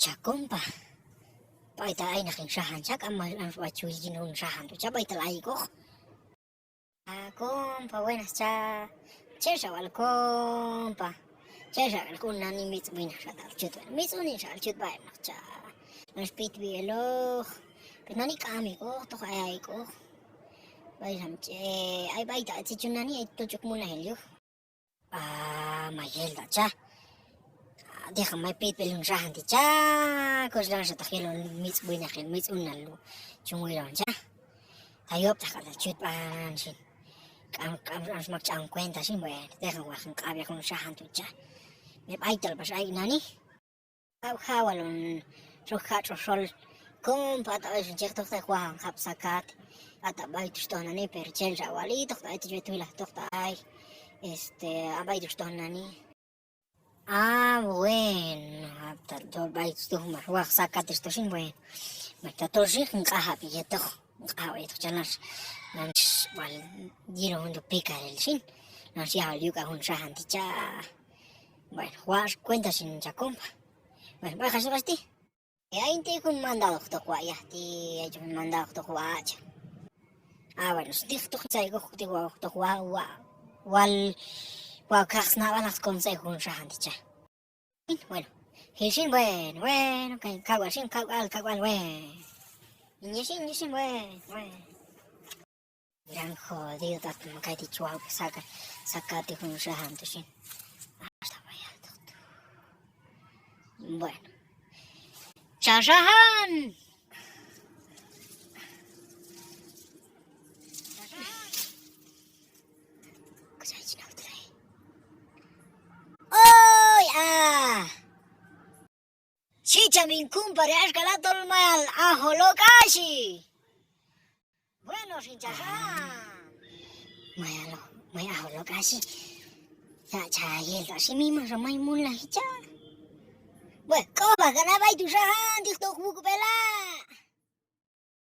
Chakompa. Paita ay nakinsyahan siya. Ang wachuy ginunsahan to siya. Paita lai ko. Kompa, buenas cha. Chesha wal kompa. Chesha wal kun nani mitsu bina siya dal chut. Mitsu ni siya chut bayan nak cha. Nas pit bielo. Pit nani kami ko. To kaya ko. Bay samche. Ay baita. Chichun nani ay tujuk muna helyo. Mayelda cha. Deja may pipilong siya hanti cha. Kos lang siya takilon mitsu bina kin. Mitsu nalo. Chunguilon cha. Ayop takala chut bayan sin. Ang magcaang kwenta sin bueno. Deja wakang kabya kung siya hanti cha. May paital pa siya ay nani. Hawalon. Rokat rosol. Kung pataw sin chek tokta kwahang kapsakat. Atabay tusto nani per chen siya wali. Tokta ay tuwila. Tokta ay. Abay tusto nani. Bueno. Abay tusto marwak sakat tusto sin bueno. Magtatorsi kung kahabi ito. Kahabi ito chanas. Nans wal dino hundo picarel sin. Nans yahal yuka hun siya hanti cha. Bueno, huwas cuenta sin cha compa. Bueno, bajas basti. Ay hindi kung mandado ko to kwa ya. Ti ay kung mandado ko to kwa cha. Bueno, stik to kisay ko to kwa wal kaks na walas konsay hun siya hanti cha. Bueno, hisin bueno, kay kawal sin kawal bueno. Niñesin, bueno. Gran jodido, tanto me cae dicho algo que sacate con un shahanto, sin. Hasta vaya, doctor. Bueno. ¡Shahan! Chicha min kumpare ashkalato mal ajo lokashi. Bueno, sin chahan. May ajo lokashi. Ya chayel así mismo sa may mula hicha. Bueno, ¿cómo va a ganar tu shahan? Dito ko pela.